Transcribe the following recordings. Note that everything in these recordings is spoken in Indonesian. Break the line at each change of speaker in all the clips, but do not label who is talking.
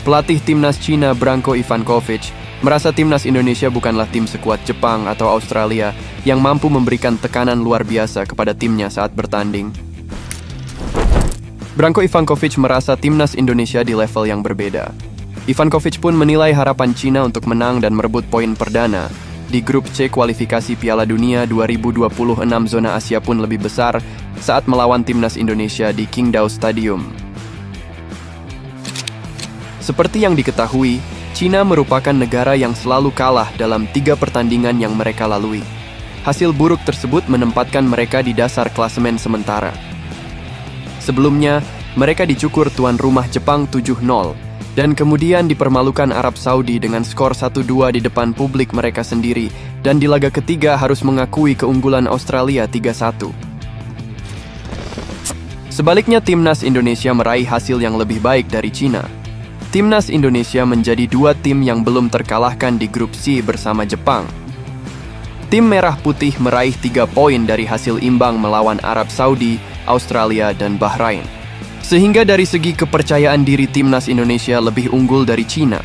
Pelatih timnas Cina Branko Ivankovic merasa timnas Indonesia bukanlah tim sekuat Jepang atau Australia yang mampu memberikan tekanan luar biasa kepada timnya saat bertanding. Branko Ivankovic merasa timnas Indonesia di level yang berbeda. Ivankovic pun menilai harapan Cina untuk menang dan merebut poin perdana di grup C kualifikasi Piala Dunia 2026 zona Asia pun lebih besar saat melawan timnas Indonesia di Qingdao Stadium. Seperti yang diketahui, Cina merupakan negara yang selalu kalah dalam 3 pertandingan yang mereka lalui. Hasil buruk tersebut menempatkan mereka di dasar klasemen sementara. Sebelumnya, mereka dicukur tuan rumah Jepang 7-0, dan kemudian dipermalukan Arab Saudi dengan skor 1-2 di depan publik mereka sendiri, dan di laga ketiga harus mengakui keunggulan Australia 3-1. Sebaliknya, timnas Indonesia meraih hasil yang lebih baik dari Cina. Timnas Indonesia menjadi 2 tim yang belum terkalahkan di grup C bersama Jepang. Tim Merah Putih meraih 3 poin dari hasil imbang melawan Arab Saudi, Australia, dan Bahrain. Sehingga dari segi kepercayaan diri timnas Indonesia lebih unggul dari Cina.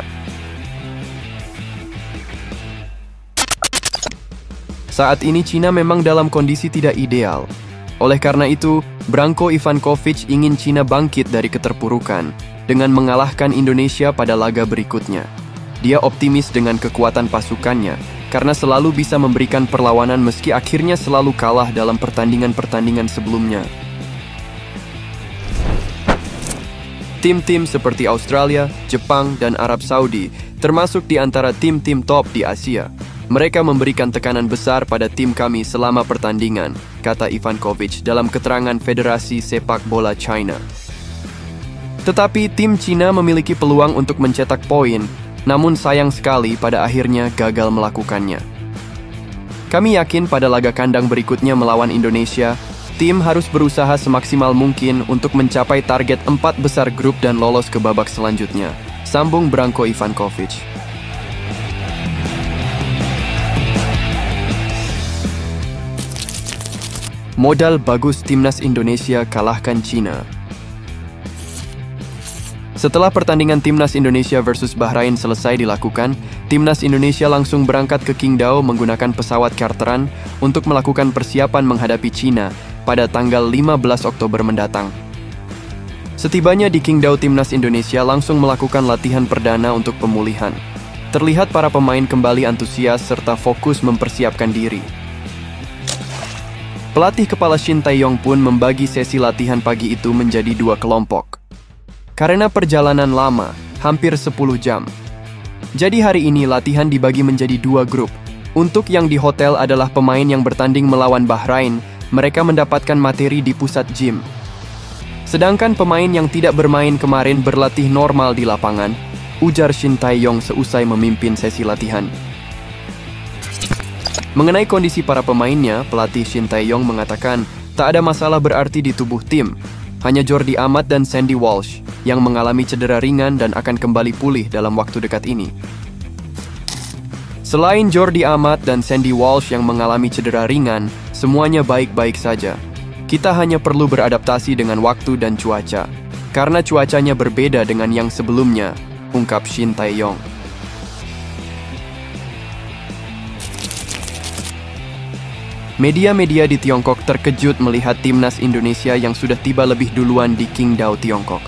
Saat ini Cina memang dalam kondisi tidak ideal. Oleh karena itu, Branko Ivankovic ingin Cina bangkit dari keterpurukan dengan mengalahkan Indonesia pada laga berikutnya. Dia optimis dengan kekuatan pasukannya, karena selalu bisa memberikan perlawanan meski akhirnya selalu kalah dalam pertandingan-pertandingan sebelumnya. Tim-tim seperti Australia, Jepang, dan Arab Saudi termasuk di antara tim-tim top di Asia. Mereka memberikan tekanan besar pada tim kami selama pertandingan, kata Ivankovic dalam keterangan Federasi Sepak Bola China. Tetapi tim Cina memiliki peluang untuk mencetak poin, namun sayang sekali pada akhirnya gagal melakukannya. Kami yakin pada laga kandang berikutnya melawan Indonesia, tim harus berusaha semaksimal mungkin untuk mencapai target 4 besar grup dan lolos ke babak selanjutnya, sambung Branko Ivankovic. Modal bagus timnas Indonesia kalahkan Cina. Setelah pertandingan timnas Indonesia versus Bahrain selesai dilakukan, timnas Indonesia langsung berangkat ke Qingdao menggunakan pesawat charteran untuk melakukan persiapan menghadapi Cina pada tanggal 15 Oktober mendatang. Setibanya di Qingdao, timnas Indonesia langsung melakukan latihan perdana untuk pemulihan. Terlihat para pemain kembali antusias serta fokus mempersiapkan diri. Pelatih kepala Shin Tae-yong pun membagi sesi latihan pagi itu menjadi 2 kelompok. Karena perjalanan lama, hampir 10 jam. Jadi hari ini latihan dibagi menjadi 2 grup. Untuk yang di hotel adalah pemain yang bertanding melawan Bahrain, mereka mendapatkan materi di pusat gym. Sedangkan pemain yang tidak bermain kemarin berlatih normal di lapangan, ujar Shin Tae-yong seusai memimpin sesi latihan. Mengenai kondisi para pemainnya, pelatih Shin Tae-yong mengatakan tak ada masalah berarti di tubuh tim. Hanya Jordi Amat dan Sandy Walsh yang mengalami cedera ringan dan akan kembali pulih dalam waktu dekat ini. Selain Jordi Amat dan Sandy Walsh yang mengalami cedera ringan, semuanya baik-baik saja. Kita hanya perlu beradaptasi dengan waktu dan cuaca, karena cuacanya berbeda dengan yang sebelumnya, ungkap Shin Tae-yong. Media-media di Tiongkok terkejut melihat timnas Indonesia yang sudah tiba lebih duluan di Qingdao, Tiongkok.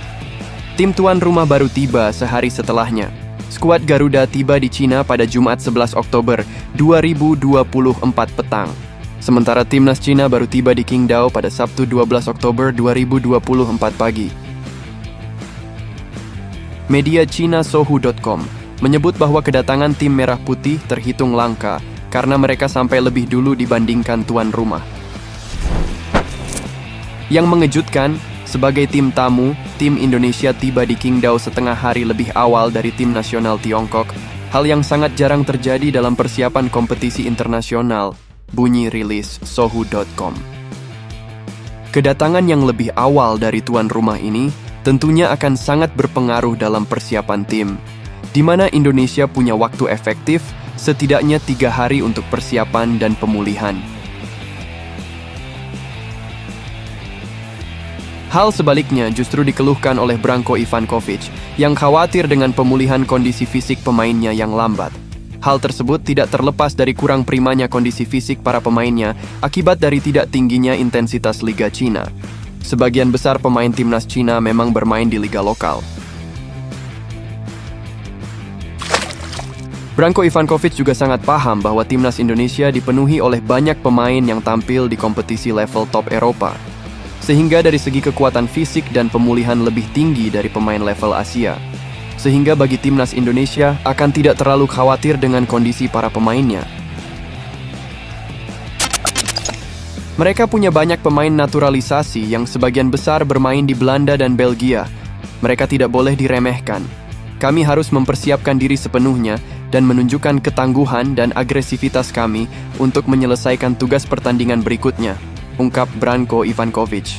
Tim tuan rumah baru tiba sehari setelahnya. Skuad Garuda tiba di Cina pada Jumat 11 Oktober 2024 petang. Sementara timnas Cina baru tiba di Qingdao pada Sabtu 12 Oktober 2024 pagi. Media Cina Sohu.com menyebut bahwa kedatangan tim Merah Putih terhitung langka karena mereka sampai lebih dulu dibandingkan tuan rumah. Yang mengejutkan, sebagai tim tamu, tim Indonesia tiba di Qingdao setengah hari lebih awal dari tim nasional Tiongkok, hal yang sangat jarang terjadi dalam persiapan kompetisi internasional, bunyi rilis Sohu.com. Kedatangan yang lebih awal dari tuan rumah ini tentunya akan sangat berpengaruh dalam persiapan tim, di mana Indonesia punya waktu efektif setidaknya 3 hari untuk persiapan dan pemulihan. Hal sebaliknya justru dikeluhkan oleh Branko Ivankovic yang khawatir dengan pemulihan kondisi fisik pemainnya yang lambat. Hal tersebut tidak terlepas dari kurang primanya kondisi fisik para pemainnya akibat dari tidak tingginya intensitas Liga Cina. Sebagian besar pemain timnas Cina memang bermain di liga lokal. Branko Ivankovic juga sangat paham bahwa timnas Indonesia dipenuhi oleh banyak pemain yang tampil di kompetisi level top Eropa. Sehingga dari segi kekuatan fisik dan pemulihan lebih tinggi dari pemain level Asia. Sehingga bagi timnas Indonesia akan tidak terlalu khawatir dengan kondisi para pemainnya. Mereka punya banyak pemain naturalisasi yang sebagian besar bermain di Belanda dan Belgia. Mereka tidak boleh diremehkan. Kami harus mempersiapkan diri sepenuhnya dan menunjukkan ketangguhan dan agresivitas kami untuk menyelesaikan tugas pertandingan berikutnya, ungkap Branko Ivankovic.